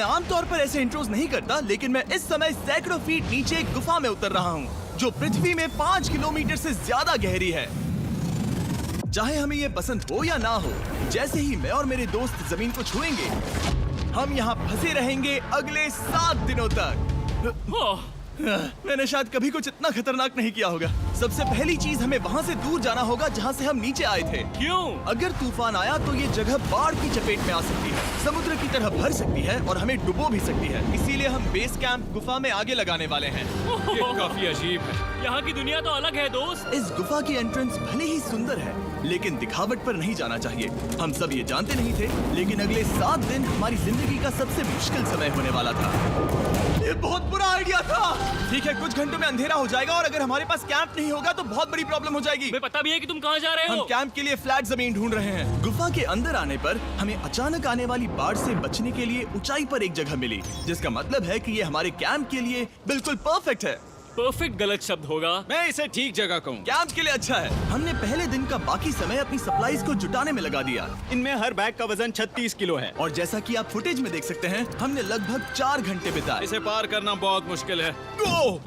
आमतौर पर ऐसे इंट्रोज नहीं करता, लेकिन मैं इस समय सैकड़ों फीट नीचे एक गुफा में उतर रहा हूँ जो पृथ्वी में 5 किलोमीटर से ज्यादा गहरी है। चाहे हमें ये पसंद हो या ना हो, जैसे ही मैं और मेरे दोस्त जमीन को छुएंगे, हम यहाँ फंसे रहेंगे अगले 7 दिनों तक। मैंने शायद कभी कुछ इतना खतरनाक नहीं किया होगा। सबसे पहली चीज, हमें वहाँ से दूर जाना होगा जहाँ से हम नीचे आए थे। क्यों? अगर तूफान आया तो ये जगह बाढ़ की चपेट में आ सकती है, समुद्र की तरह भर सकती है और हमें डुबो भी सकती है। इसीलिए हम बेस कैंप गुफा में आगे लगाने वाले हैं। ये काफी अजीब है। यहाँ की दुनिया तो अलग है दोस्त। इस गुफा की एंट्रेंस भले ही सुंदर है, लेकिन दिखावट पर नहीं जाना चाहिए। हम सब ये जानते नहीं थे, लेकिन अगले 7 दिन हमारी जिंदगी का सबसे मुश्किल समय होने वाला था। ये बहुत बुरा आइडिया था। ठीक है, कुछ घंटों में अंधेरा हो जाएगा और अगर हमारे पास कैंप नहीं होगा तो बहुत बड़ी प्रॉब्लम हो जाएगी। तुम्हें पता भी है कि तुम कहाँ जा रहे हम हो? कैंप के लिए फ्लैट जमीन ढूंढ रहे हैं। गुफा के अंदर आने पर हमें अचानक आने वाली बाढ़ से बचने के लिए ऊंचाई पर एक जगह मिली, जिसका मतलब है कि ये हमारे कैंप के लिए बिल्कुल परफेक्ट है। परफेक्ट गलत शब्द होगा। मैं इसे ठीक जगह कहूँ। कैंप के लिए अच्छा है। हमने पहले दिन का बाकी समय अपनी सप्लाईज को जुटाने में लगा दिया। इनमें हर बैग का वजन 36 किलो है। और जैसा कि आप फुटेज में देख सकते हैं, हमने लगभग 4 घंटे बिताए। इसे पार करना बहुत मुश्किल है।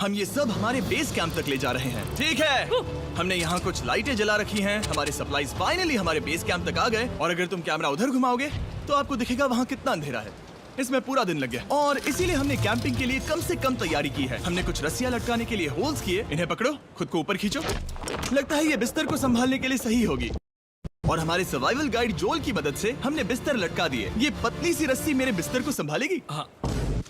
हम ये सब हमारे बेस कैंप तक ले जा रहे हैं। ठीक है, हमने यहाँ कुछ लाइटें जला रखी हैं। हमारे सप्लाईज फाइनली हमारे बेस कैंप तक आ गए। और अगर तुम कैमरा उधर घुमाओगे तो आपको दिखेगा वहाँ कितना अंधेरा है। इसमें पूरा दिन लग गया और इसीलिए हमने कैंपिंग के लिए कम से कम तैयारी की है। हमने कुछ रस्सियां लटकाने के लिए होल्स किए। इन्हें पकड़ो, खुद को ऊपर खींचो। लगता है ये बिस्तर को संभालने के लिए सही होगी। और हमारे सर्वाइवल गाइड जोल की मदद से हमने बिस्तर लटका दिए। ये पतली सी रस्सी मेरे बिस्तर को संभालेगी। हाँ।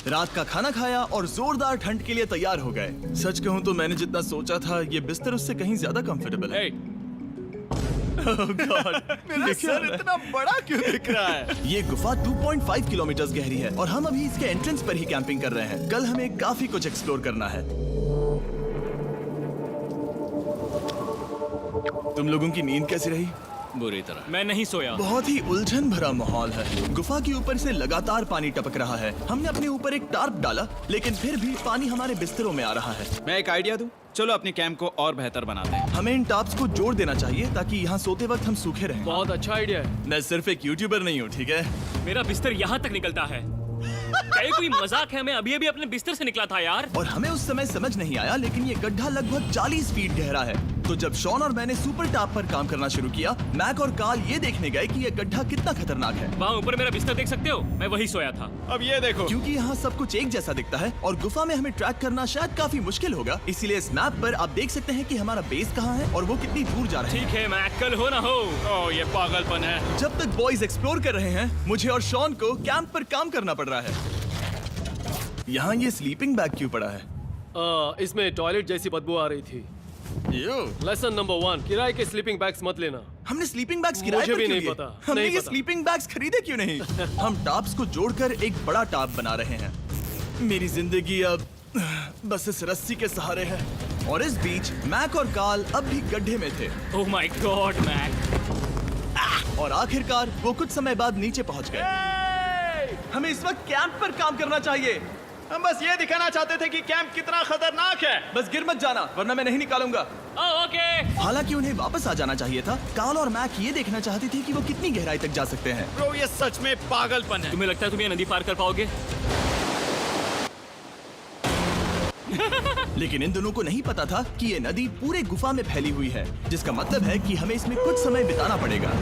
रात का खाना खाया और जोरदार ठंड के लिए तैयार हो गए। सच कहूँ तो मैंने जितना सोचा था, ये बिस्तर उससे कहीं ज्यादा कंफर्टेबल है। Oh God, मेरा सर इतना बड़ा क्यों दिख रहा है? ये गुफा 2.5 किलोमीटर गहरी है और हम अभी इसके एंट्रेंस पर ही कैंपिंग कर रहे हैं। कल हमें काफी कुछ एक्सप्लोर करना है। तुम लोगों की नींद कैसी रही? बुरी तरह। मैं नहीं सोया। बहुत ही उलझन भरा माहौल है। गुफा के ऊपर से लगातार पानी टपक रहा है। हमने अपने ऊपर एक टार्प डाला, लेकिन फिर भी पानी हमारे बिस्तरों में आ रहा है। मैं एक आइडिया दूं? चलो अपने कैंप को और बेहतर बनाते हैं। हमें इन टार्प्स को जोड़ देना चाहिए ताकि यहाँ सोते वक्त हम सूखे रहें। बहुत अच्छा आइडिया है। मैं सिर्फ एक यूट्यूबर नहीं हूँ, ठीक है? मेरा बिस्तर यहाँ तक निकलता है। क्या ये कोई मजाक है? मैं अभी अभी अपने बिस्तर से निकला था यार। और हमें उस समय समझ नहीं आया, लेकिन ये गड्ढा लगभग 40 फीट गहरा है। तो जब शॉन और मैंने सुपर टाप पर काम करना शुरू किया, मैक और कार्ल ये देखने गए कि ये गड्ढा कितना खतरनाक है। वहाँ ऊपर मेरा बिस्तर देख सकते हो? मैं वही सोया था। अब ये देखो। क्योंकि यहाँ सब कुछ एक जैसा दिखता है और गुफा में हमें ट्रैक करना शायद काफी मुश्किल होगा, इसीलिए इस मैप पर आप देख सकते हैं कि हमारा बेस कहाँ है और वो कितनी दूर जा रहे हैं। ठीक है, मैं कल हो ना हो। ओह, ये पागलपन है। जब तक बॉयज एक्सप्लोर कर रहे हैं, मुझे और शॉन को कैंप पर काम करना पड़ रहा है। यहाँ ये स्लीपिंग बैग क्यों पड़ा है? इसमें टॉयलेट जैसी बदबू आ रही थी। लेसन नंबर 1, किराए के स्लीपिंग बैग्स मत लेना। हमने स्लीपिंग बैग्स किराए मुझे पर भी क्यों नहीं लिए? पता, हमने नहीं ये पता। स्लीपिंग बैग्स खरीदे क्यों नहीं? हम टाप्स को जोड़कर एक बड़ा टाप बना रहे हैं। मेरी जिंदगी अब बस इस रस्सी के सहारे है। और इस बीच मैक और कार्ल अब भी गड्ढे में थे। ओह माय गॉड मैक। और आखिरकार वो कुछ समय बाद नीचे पहुंच गए। हमें इस वक्त कैंप पर काम करना चाहिए। हम बस ये दिखाना चाहते थे कि कैंप कितना खतरनाक है। बस गिर मत जाना, वरना मैं नहीं निकालूंगा। ओके। हालांकि उन्हें वापस आ जाना चाहिए था। कार्ल और मैक ये देखना चाहते थे कि वो कितनी गहराई तक जा सकते हैं। ब्रो, ये सच में पागलपन है। तुम्हें लगता है तुम ये नदी पार कर पाओगे? लेकिन इन दोनों को नहीं पता था कि ये नदी पूरे गुफा में फैली हुई है, जिसका मतलब है कि हमें इसमें कुछ समय बिताना पड़ेगा।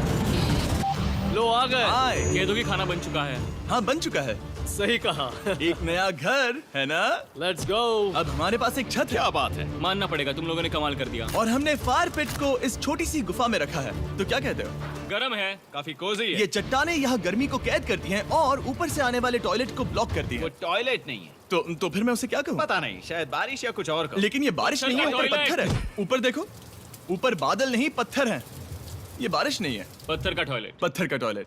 लो आ गए। हाय। कह दो कि खाना बन चुका है। हाँ, बन चुका है। सही कहा। एक नया घर है ना? Let's go. अब हमारे पास एक छत है। क्या बात है। मानना पड़ेगा, तुम लोगों ने कमाल कर दिया। और हमने फायर पिट को इस छोटी सी गुफा में रखा है। तो क्या कहते हो? गरम है। काफी कोजी है। ये चट्टानें यहाँ गर्मी को कैद करती हैं और ऊपर से आने वाले टॉयलेट को ब्लॉक करती वो हैं। टॉयलेट नहीं है। तो फिर मैं उसे क्या कहूँ? पता नहीं, शायद बारिश या कुछ और कहो। लेकिन ये बारिश नहीं है, ऊपर टॉयलेट। पत्थर है। ऊपर देखो, ऊपर बादल नहीं पत्थर हैं। ये बारिश नहीं है, पत्थर का टॉयलेट। पत्थर का टॉयलेट।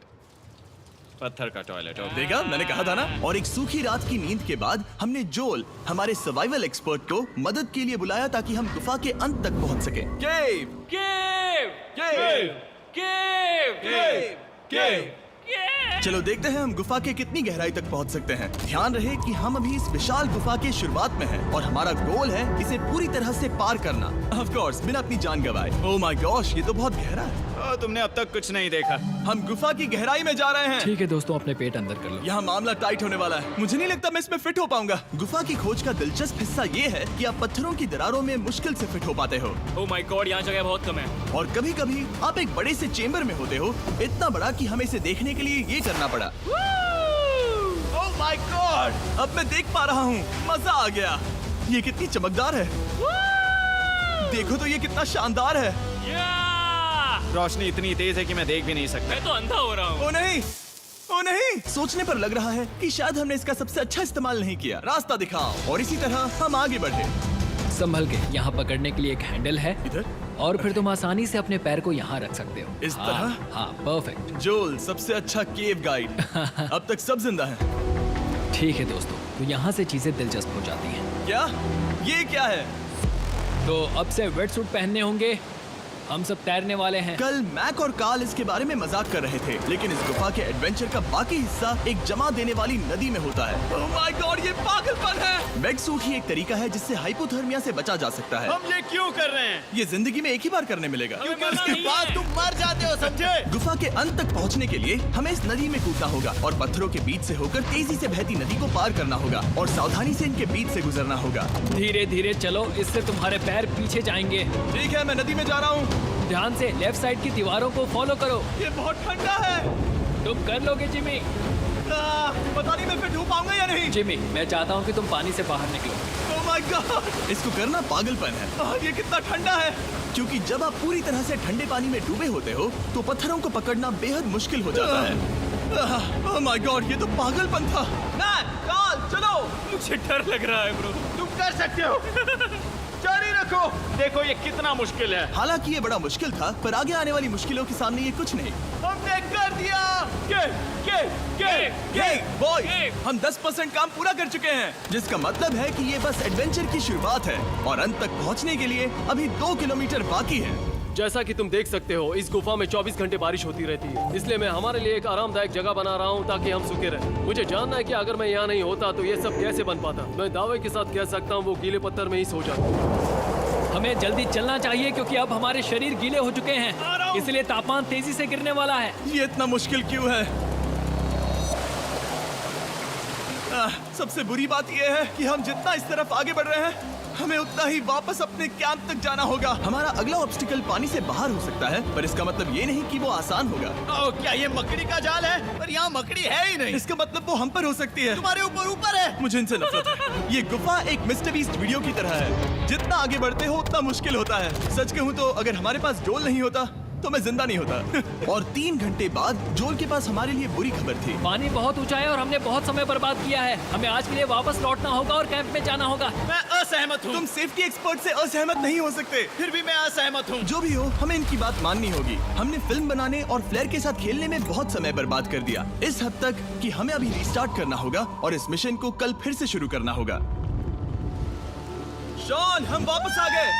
पत्थर का टॉयलेट। देखा, मैंने कहा था ना। और एक सूखी रात की नींद के बाद हमने जोल, हमारे सर्वाइवल एक्सपर्ट को मदद के लिए बुलाया ताकि हम गुफा के अंत तक पहुंच सके। केव, केव, केव, केव, केव, केव। केव। चलो देखते हैं हम गुफा के कितनी गहराई तक पहुंच सकते हैं। ध्यान रहे कि हम अभी इस विशाल गुफा के शुरुआत में हैं और हमारा गोल है इसे पूरी तरह से पार करना। ऑफ कोर्स, बिना अपनी जान गंवाए। ओह माय गॉश, ये तो बहुत गहरा है। तुमने अब तक कुछ नहीं देखा। हम गुफा की गहराई में जा रहे हैं। ठीक है दोस्तों, अपने पेट अंदर कर लो। यहाँ मामला टाइट होने वाला है। मुझे नहीं लगता मैं इसमें फिट हो पाऊंगा। गुफा की खोज का दिलचस्प हिस्सा ये है कि आप पत्थरों की दरारों में मुश्किल से फिट हो पाते हो, ओह माय गॉड, यहाँ जगह बहुत कम है। और कभी कभी आप एक बड़े से चेम्बर में होते हो, इतना बड़ा कि हमें इसे देखने के लिए ये करना पड़ा। ओह माय गॉड! अब मैं देख पा रहा हूँ, मजा आ गया। ये कितनी चमकदार है, देखो तो ये कितना शानदार है। रोशनी इतनी तेज है कि मैं देख भी नहीं सकता। मैं तो अंधा हो रहा हूँ। ओ नहीं, ओ नहीं, सोचने पर लग रहा है कि शायद हमने इसका सबसे अच्छा इस्तेमाल नहीं किया। रास्ता दिखाओ। और इसी तरह हम आगे बढ़े। संभल के, यहाँ पकड़ने के लिए एक हैंडल है इधर और फिर तुम आसानी से अपने पैर को यहाँ रख सकते हो। इस हाँ, तरह? हाँ, परफेक्ट। जोल, सबसे अच्छा केव गाइड। अब तक सब जिंदा हैं। ठीक है दोस्तों, तो यहाँ से चीजें दिलचस्प हो जाती हैं। क्या? ये क्या है? तो अब से वेट सूट पहनने होंगे, हम सब तैरने वाले हैं। कल मैक और कार्ल इसके बारे में मजाक कर रहे थे, लेकिन इस गुफा के एडवेंचर का बाकी हिस्सा एक जमा देने वाली नदी में होता है। ओह माय गॉड, ये पागलपन है। वेट सूट ही एक तरीका है जिससे हाइपोथर्मिया से बचा जा सकता है। हम ये क्यों कर रहे हैं? ये जिंदगी में एक ही बार करने मिलेगा। क्योंकि उसके बाद तुम मर जाते हो, समझे? गुफा के अंत तक पहुंचने के लिए हमें इस नदी में कूदना होगा और पत्थरों के बीच से होकर तेजी से बहती नदी को पार करना होगा और सावधानी से इनके बीच से गुजरना होगा। धीरे धीरे चलो, इससे तुम्हारे पैर पीछे जाएंगे। ठीक है, मैं नदी में जा रहा हूँ। ध्यान से लेफ्ट साइड की दीवारों को फॉलो करो। ये बहुत ठंडा है। तुम कर लोगे जिमी। पता नहीं मैं फिट हो पाऊंगा या नहीं। जिमी, मैं चाहता हूँ कि तुम पानी से बाहर निकलो। ओह माय गॉड, इसको करना पागलपन है। ये कितना ठंडा है। क्योंकि जब आप पूरी तरह से ठंडे पानी में डूबे होते हो तो पत्थरों को पकड़ना बेहद मुश्किल हो जाता है। ओह माय गॉड, ये तो पागलपन था। कार्ल, चलो। मुझे डर लग रहा है ब्रो। तुम कर सकते हो। जारी रखो। देखो ये कितना मुश्किल है। हालांकि ये बड़ा मुश्किल था, पर आगे आने वाली मुश्किलों के सामने ये कुछ नहीं। हमने कर दिया। बॉय, हम 10% काम पूरा कर चुके हैं, जिसका मतलब है कि ये बस एडवेंचर की शुरुआत है और अंत तक पहुंचने के लिए अभी 2 किलोमीटर बाकी है। जैसा कि तुम देख सकते हो, इस गुफा में 24 घंटे बारिश होती रहती है, इसलिए मैं हमारे लिए एक आरामदायक जगह बना रहा हूँ ताकि हम सूखे रहें। मुझे जानना है कि अगर मैं यहाँ नहीं होता तो ये सब कैसे बन पाता। मैं दावे के साथ कह सकता हूँ वो गीले पत्थर में ही सो जाता। हमें जल्दी चलना चाहिए क्योंकि अब हमारे शरीर गीले हो चुके हैं, इसलिए तापमान तेजी से गिरने वाला है। ये इतना मुश्किल क्यों है? सबसे बुरी बात यह है कि हम जितना इस तरफ आगे बढ़ रहे हैं, हमें उतना ही वापस अपने कैंप तक जाना होगा। हमारा अगला ऑब्स्टिकल पानी से बाहर हो सकता है, पर इसका मतलब ये नहीं कि वो आसान होगा। ओह, क्या ये मकड़ी का जाल है? पर यहाँ मकड़ी है ही नहीं। इसका मतलब वो हम पर हो सकती है। तुम्हारे ऊपर है। मुझे इनसे नफरत है। ये गुफा एक मिस्टर बीस्ट वीडियो की तरह है, जितना आगे बढ़ते हो उतना मुश्किल होता है। सच कहूँ तो अगर हमारे पास जोल नहीं होता तो मैं जिंदा नहीं होता। और 3 घंटे बाद जोल के पास हमारे लिए बुरी खबर थी। पानी बहुत ऊंचा है और हमने बहुत समय बर्बाद किया है। हमें आज के लिए वापस लौटना होगा और कैंप में जाना होगा। मैं असहमत हूँ। तुम सेफ्टी एक्सपर्ट से असहमत नहीं हो सकते। फिर भी मैं असहमत हूँ। जो भी हो, हमें इनकी बात माननी होगी। हमने फिल्म बनाने और फ्लेयर के साथ खेलने में बहुत समय बर्बाद कर दिया, इस हद तक कि हमें अभी रिस्टार्ट करना होगा और इस मिशन को कल फिर से शुरू करना होगा। शॉन, हम वापस आ गए।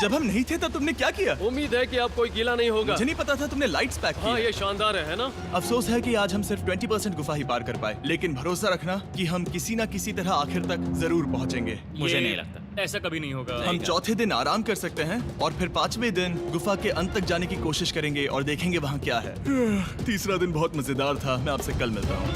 जब हम नहीं थे तब तुमने क्या किया? उम्मीद है कि अब कोई गीला नहीं होगा। मुझे नहीं पता था तुमने लाइट्स पैक हाँ, की। ये शानदार है ना? अफसोस है कि आज हम सिर्फ 20% गुफा ही पार कर पाए, लेकिन भरोसा रखना कि हम किसी न किसी तरह आखिर तक जरूर पहुंचेंगे। मुझे नहीं लगता ऐसा कभी नहीं होगा। हम चौथे दिन आराम कर सकते हैं और फिर 5वें दिन गुफा के अंत तक जाने की कोशिश करेंगे और देखेंगे वहाँ क्या है। तीसरा दिन बहुत मजेदार था। मैं आपसे कल मिलता हूँ।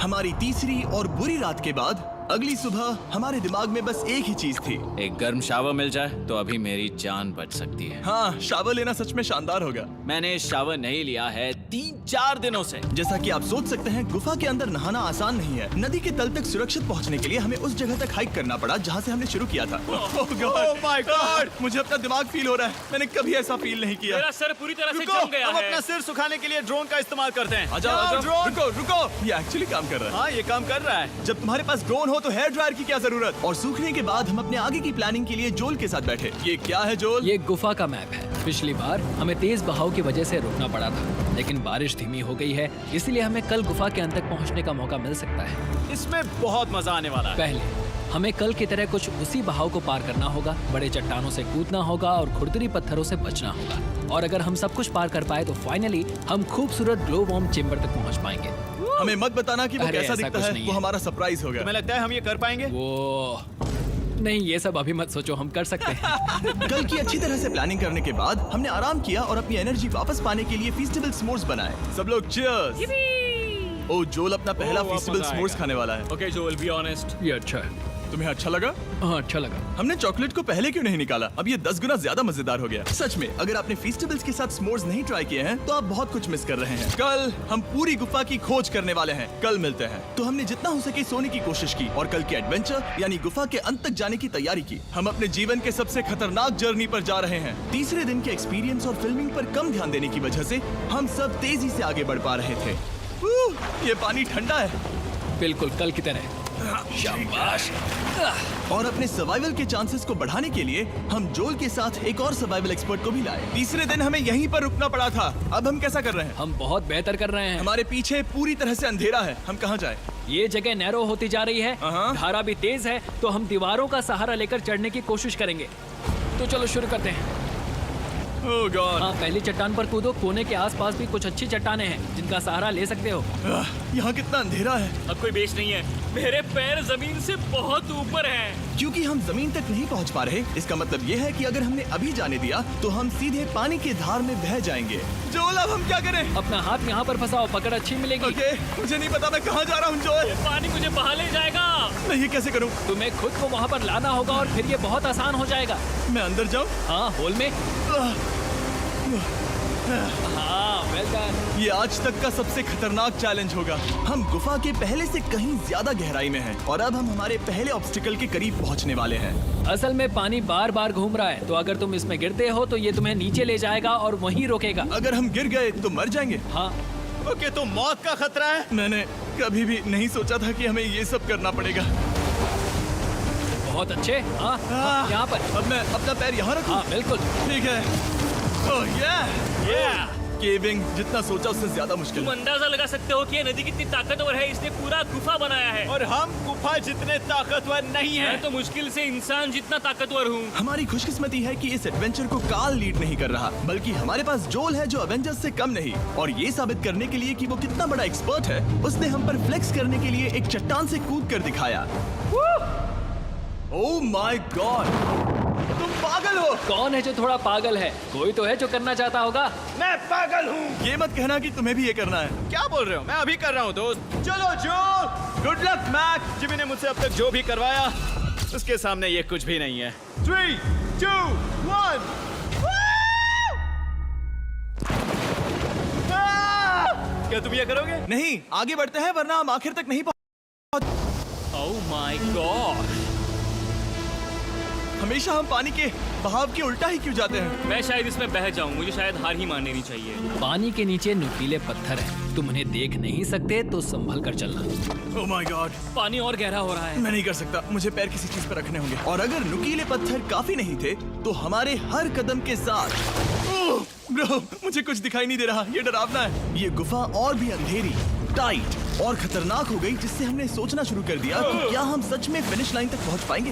हमारी तीसरी और बुरी रात के बाद अगली सुबह हमारे दिमाग में बस एक ही चीज थी। एक गर्म शावर मिल जाए तो अभी मेरी जान बच सकती है। हाँ, शावर लेना सच में शानदार होगा। मैंने शावर नहीं लिया है 3-4 दिनों से। जैसा कि आप सोच सकते हैं, गुफा के अंदर नहाना आसान नहीं है। नदी के तल तक सुरक्षित पहुंचने के लिए हमें उस जगह तक हाइक करना पड़ा जहां से हमने शुरू किया था। Oh my God! मुझे अपना दिमाग फील हो रहा है। मैंने कभी ऐसा फील नहीं किया। मेरा सर पूरी तरह से रुको, जम गया हम है। अपना सिर सुखाने के लिए ड्रोन का इस्तेमाल करते हैं। आजाओ, ड्रोन। रुको। ये एक्चुअली काम कर रहा है। हाँ, ये काम कर रहा है। जब तुम्हारे पास ड्रोन हो तो हेयर ड्रायर की क्या जरूरत। और सूखने के बाद हम अपने आगे की प्लानिंग के लिए जोल के साथ बैठे। ये क्या है जोल? ये गुफा का मैप है। पिछली बार हमें तेज बहाव की वजह से रुकना पड़ा था, लेकिन बारिश धीमी हो गई है, इसलिए हमें कल गुफा के अंत तक पहुंचने का मौका मिल सकता है। इसमें बहुत मजा आने वाला है। पहले हमें कल की तरह कुछ उसी बहाव को पार करना होगा, बड़े चट्टानों से कूदना होगा और खुरदरी पत्थरों से बचना होगा। और अगर हम सब कुछ पार कर पाए तो फाइनली हम खूबसूरत ग्लो वार्म चेम्बर तक पहुंच पाएंगे। हमें मत बताना कि वो अरे, कैसा ऐसा दिखता कुछ है। नहीं वो है। हमारा सरप्राइज होगा। तुम्हें लगता है हम ये कर पाएंगे? वो नहीं, ये सब अभी मत सोचो, हम कर सकते हैं। कल की अच्छी तरह से प्लानिंग करने के बाद हमने आराम किया और अपनी एनर्जी वापस पाने के लिए फीस्टेबल स्मोर्स बनाए। सब लोग चीयर्स। ओ, जोल अपना पहला बहुत फीस्टेबल मजा स्मोर्स आएगा। खाने वाला है। Okay Joel, be honest. ये अच्छा है। तुम्हें अच्छा लगा? हाँ, अच्छा लगा। हमने चॉकलेट को पहले क्यों नहीं निकाला? अब ये 10 गुना ज्यादा मजेदार हो गया। सच में, अगर आपने फीस्टेबल्स के साथ स्मोर्स नहीं ट्राई किए हैं तो आप बहुत कुछ मिस कर रहे हैं। कल हम पूरी गुफा की खोज करने वाले हैं। कल मिलते हैं। तो हमने जितना हो सके सोने की कोशिश की और कल के एडवेंचर यानी गुफा के अंत तक जाने की तैयारी की। हम अपने जीवन के सबसे खतरनाक जर्नी पर जा रहे हैं। तीसरे दिन के एक्सपीरियंस और फिल्मिंग पर कम ध्यान देने की वजह से हम सब तेजी से आगे बढ़ पा रहे थे। ये पानी ठंडा है। बिल्कुल कल की तरह। शाबाश। और अपने सर्वाइवल के चांसेस को बढ़ाने के लिए हम जोल के साथ एक और सर्वाइवल एक्सपर्ट को भी लाए। तीसरे दिन हमें यहीं पर रुकना पड़ा था। अब हम कैसा कर रहे हैं? हम बहुत बेहतर कर रहे हैं। हमारे पीछे पूरी तरह से अंधेरा है। हम कहाँ जाए? ये जगह नैरो होती जा रही है, हाँ। धारा भी तेज है, तो हम दीवारों का सहारा लेकर चढ़ने की कोशिश करेंगे। तो चलो शुरू करते हैं। ओह गॉड। हाँ, पहली चट्टान पर कूदो। कोने के आसपास भी कुछ अच्छी चट्टानें हैं जिनका सहारा ले सकते हो। यहाँ कितना अंधेरा है। अब कोई बेस नहीं है। मेरे पैर जमीन से बहुत ऊपर हैं। क्योंकि हम जमीन तक नहीं पहुँच पा रहे, इसका मतलब ये है कि अगर हमने अभी जाने दिया तो हम सीधे पानी की धार में बह जाएंगे। जोल, अब हम क्या करें? अपना हाथ यहाँ पर फंसाओ, पकड़ अच्छी मिलेगी। ओके, मुझे नहीं पता मैं कहाँ जा रहा हूँ जोल। पानी मुझे बहा ले जाएगा। मैं ये कैसे करूँ? तुम्हें खुद को वहाँ पर लाना होगा और फिर ये बहुत आसान हो जाएगा। मैं अंदर जाऊँ? हाँ, होल में। हाँ, वेल डन। ये आज तक का सबसे खतरनाक चैलेंज होगा। हम गुफा के पहले से कहीं ज्यादा गहराई में हैं और अब हम हमारे पहले ऑब्स्टिकल के करीब पहुंचने वाले हैं। असल में पानी बार बार घूम रहा है, तो अगर तुम इसमें गिरते हो तो ये तुम्हें नीचे ले जाएगा और वहीं रोकेगा। अगर हम गिर गए तो मर जाएंगे। हाँ, ओके, तो मौत का खतरा है। मैंने कभी भी नहीं सोचा था कि हमें ये सब करना पड़ेगा। बहुत अच्छे। हाँ, यहाँ पर। अब मैं अपना पैर यहाँ रखूं? हाँ, बिल्कुल। ठीक है। ओह yeah! केविंग जितना सोचा उससे ज्यादा मुश्किल तुम है। अंदाजा लगा सकते हो कि ये नदी कितनी ताकतवर है। इसने पूरा गुफा बनाया है। और हम गुफा जितने ताकतवर नहीं मैं हैं। तो मुश्किल से इंसान जितना ताकतवर हूँ। हमारी खुशकिस्मती है कि इस एडवेंचर को काल लीड नहीं कर रहा, बल्कि हमारे पास जोल है जो अवेंजर्स से कम नहीं। और ये साबित करने के लिए कि वो कितना बड़ा एक्सपर्ट है, उसने हम पर फ्लेक्स करने के लिए एक चट्टान से कूद कर दिखाया। ओह माय गॉड, तुम पागल हो। कौन है जो थोड़ा पागल है? कोई तो है जो करना चाहता होगा। मैं पागल हूँ। ये मत कहना कि तुम्हें भी ये करना है। क्या बोल रहे हो? मैं अभी कर रहा हूँ दोस्त। चलो जो, गुड लक मैक। जिमी ने मुझसे अब तक जो भी करवाया उसके सामने ये कुछ भी नहीं है। 3, 2, 1। क्या तुम ये करोगे? नहीं, आगे बढ़ते हैं वरना हम आखिर तक नहीं पहुंच। ओह माय गॉड। हमेशा हम पानी के बहाव के उल्टा ही क्यों जाते हैं? मैं शायद इसमें बह जाऊं। मुझे शायद हार ही मान लेनी चाहिए। पानी के नीचे नुकीले पत्थर हैं। तुम उन्हें देख नहीं सकते तो संभल कर चलना। ओह माय गॉड, पानी और गहरा हो रहा है। मैं नहीं कर सकता। मुझे पैर किसी चीज पर रखने होंगे। और अगर नुकीले पत्थर काफी नहीं थे तो हमारे हर कदम के साथ ओह ब्रो, मुझे कुछ दिखाई नहीं दे रहा। ये डरावना है। ये गुफा और भी अंधेरी, टाइट और खतरनाक हो गई, जिससे हमने सोचना शुरू कर दिया कि क्या हम सच में फिनिश लाइन तक पहुंच पाएंगे।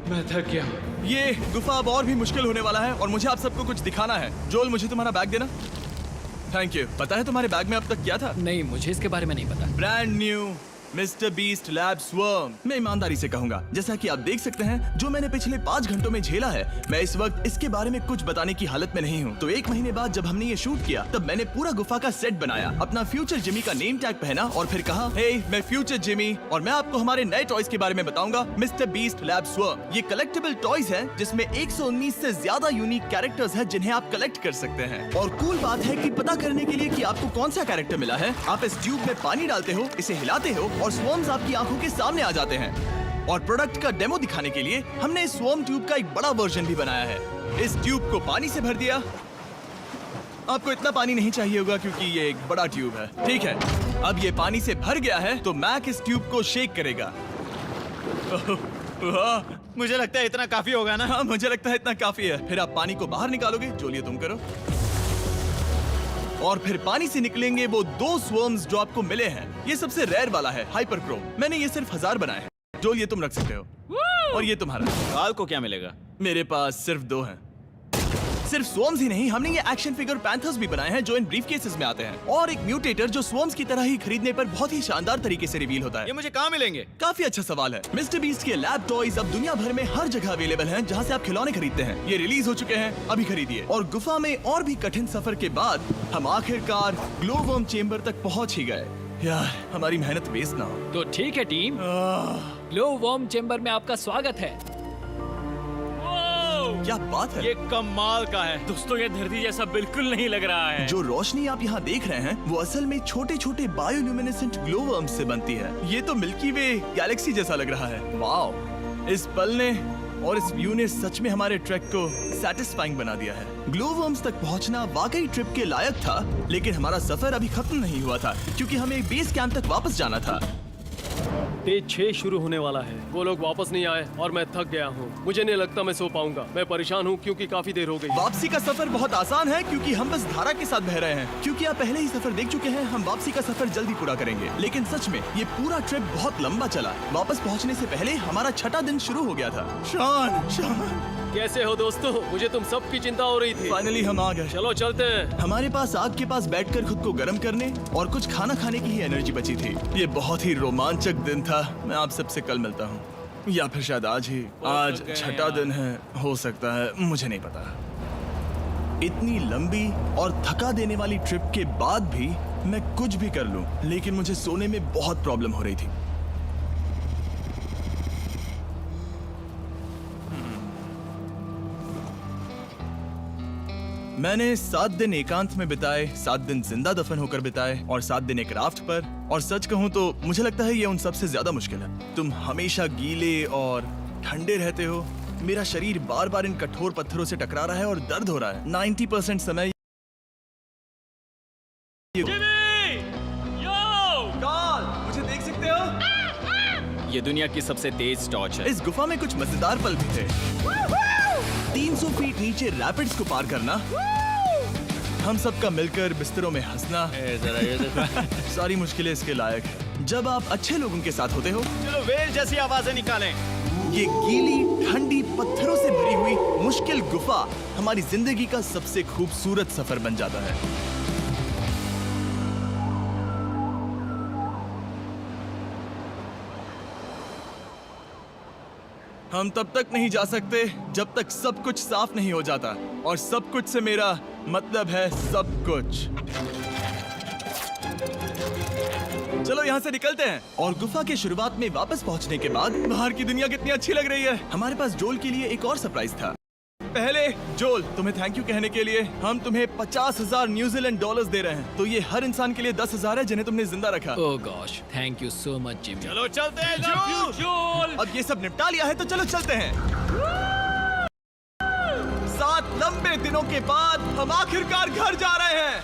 मैं थक गया। ये गुफा अब और भी मुश्किल होने वाला है और मुझे आप सबको कुछ दिखाना है। जोल, मुझे तुम्हारा बैग देना। Thank you. पता है तुम्हारे बैग में अब तक क्या था? नहीं, मुझे इसके बारे में नहीं पता। Brand new mister beast lab swarm. मैं ईमानदारी से कहूंगा, जैसा कि आप देख सकते हैं, जो मैंने पिछले 5 घंटों में झेला है, मैं इस वक्त इसके बारे में कुछ बताने की हालत में नहीं हूँ। तो 1 महीने बाद जब हमने ये शूट किया, तब मैंने पूरा गुफा का सेट बनाया, अपना फ्यूचर जिमी का नेम टैग पहना और फिर कहा, हे मैं फ्यूचर जिमी और मैं आपको हमारे नए टॉयज के बारे में बताऊंगा, मिस्टर बीस्ट लैब स्वर्म। ये कलेक्टेबल टॉयज हैं जिसमें 119 से ज्यादा यूनिक कैरेक्टर्स हैं जिन्हें आप कलेक्ट कर सकते हैं। और कूल बात है कि पता करने के लिए कि आपको कौन सा कैरेक्टर मिला है, आप इस ट्यूब में पानी डालते हो, इसे हिलाते हो और स्वर्म्स आपकी आंखों के सामने आ जाते हैं। और प्रोडक्ट का डेमो दिखाने के लिए हमने इस स्वॉर्म ट्यूब का एक बड़ा वर्जन भी बनाया है। इस ट्यूब को पानी से भर दिया। आपको इतना पानी नहीं चाहिए होगा क्योंकि ये एक बड़ा ट्यूब है। ठीक है, अब ये पानी से भर गया है तो मैक इस ट्यूब को शेक करेगा। मुझे लगता है इतना काफी होगा ना। हाँ, मुझे लगता है इतना काफी है। फिर आप पानी को बाहर निकालोगे, जो लिए तुम करो। और फिर पानी से निकलेंगे वो 2 स्वर्म्स जो आपको मिले हैं। ये सबसे रेयर वाला है, हाइपरक्रोम। मैंने ये सिर्फ 1000 बनाए हैं। जो ये तुम रख सकते हो। और ये तुम्हारा। काल को क्या मिलेगा? मेरे पास सिर्फ 2 हैं। सिर्फ स्वॉर्म्स ही नहीं, हमने ये एक्शन फिगर पैंथर्स भी बनाए हैं जो इन ब्रीफ केसेस में आते हैं, और एक म्यूटेटर जो स्वॉर्म्स की तरह ही खरीदने पर बहुत ही शानदार तरीके से रिवील होता ये है। मुझे कहाँ मिलेंगे? काफी अच्छा सवाल है। मिस्टर बीस्ट के लैब टॉयज अब दुनिया भर में हर जगह अवेलेबल हैं जहां से आप खिलौने खरीदते हैं। ये रिलीज हो चुके हैं, अभी खरीदिए। और गुफा में और भी कठिन सफर के बाद हम आखिरकार ग्लो वर्म चेम्बर तक पहुंच ही गए। यार, हमारी मेहनत वेस्ट ना हो। तो ठीक है टीम, ग्लो वॉर्म चेम्बर में आपका स्वागत है। Wow! क्या बात है। ये कमाल का है। दोस्तों ये धरती जैसा बिल्कुल नहीं लग रहा है। जो रोशनी आप यहाँ देख रहे हैं वो असल में छोटे छोटे बायोल्यूमिनेसेंट ग्लो वर्म्स से बनती है। ये तो मिल्की वे गैलेक्सी जैसा लग रहा है। वाओ, इस पल ने और इस व्यू ने सच में हमारे ट्रैक को सैटिस्फाइंग बना दिया है। ग्लो वर्म्स तक पहुंचना वाकई ट्रिप के लायक था, लेकिन हमारा सफर अभी खत्म नहीं हुआ था क्योंकि हमें बेस कैंप तक वापस जाना था। डे 6 शुरू होने वाला है। वो लोग वापस नहीं आए और मैं थक गया हूँ। मुझे नहीं लगता मैं सो पाऊंगा। मैं परेशान हूँ क्योंकि काफी देर हो गई। वापसी का सफर बहुत आसान है क्योंकि हम बस धारा के साथ बह रहे हैं। क्योंकि आप पहले ही सफर देख चुके हैं, हम वापसी का सफर जल्दी पूरा करेंगे। लेकिन सच में ये पूरा ट्रिप बहुत लंबा चला। वापस पहुंचने से पहले हमारा छठा दिन शुरू हो गया था। शान, कैसे हो दोस्तों? मुझे तुम सबकी चिंता हो रही थी। फाइनली हम आ गए। चलो चलते हैं। हमारे पास आग के पास बैठकर खुद को गर्म करने और कुछ खाना खाने की ही एनर्जी बची थी। ये बहुत ही रोमांचक दिन था। मैं आप सबसे कल मिलता हूँ, या फिर शायद आज ही। आज छठा दिन है, हो सकता है, मुझे नहीं पता। इतनी लंबी और थका देने वाली ट्रिप के बाद भी मैं कुछ भी कर लूं, लेकिन मुझे सोने में बहुत प्रॉब्लम हो रही थी। मैंने 7 दिन एकांत में बिताए, 7 दिन जिंदा दफन होकर बिताए और 7 दिन एक राफ्ट पर। और सच कहूं तो मुझे लगता है ये उन सबसे ज्यादा मुश्किल है। तुम हमेशा गीले और ठंडे रहते हो। मेरा शरीर बार बार इन कठोर पत्थरों से टकरा रहा है और दर्द हो रहा है। 90% समय मुझे देख सकते हो? ये दुनिया की सबसे तेज टॉर्च है। इस गुफा में कुछ मजेदार पल भी थे। 300 फीट नीचे रैपिड्स को पार करना, हम सबका मिलकर बिस्तरों में हंसना, सारी मुश्किलें इसके लायक है जब आप अच्छे लोगों के साथ होते हो। चलो वेल जैसी आवाजें निकालें। ये गीली ठंडी पत्थरों से भरी हुई मुश्किल गुफा हमारी जिंदगी का सबसे खूबसूरत सफर बन जाता है। हम तब तक नहीं जा सकते जब तक सब कुछ साफ नहीं हो जाता, और सब कुछ से मेरा मतलब है सब कुछ। चलो यहाँ से निकलते हैं। और गुफा के शुरुआत में वापस पहुँचने के बाद बाहर की दुनिया कितनी अच्छी लग रही है। हमारे पास जोल के लिए एक और सरप्राइज था। पहले जोल, तुम्हें थैंक यू कहने के लिए हम तुम्हें 50,000 न्यूजीलैंड डॉलर्स दे रहे हैं। तो ये हर इंसान के लिए 10,000 है जिन्हें तुमने जिंदा रखा। Oh gosh, thank you so much Jimmy. चलो चलते हैं जो। जोल, अब ये सब निपटा लिया है तो चलो चलते हैं। 7 लंबे दिनों के बाद हम आखिरकार घर जा रहे हैं।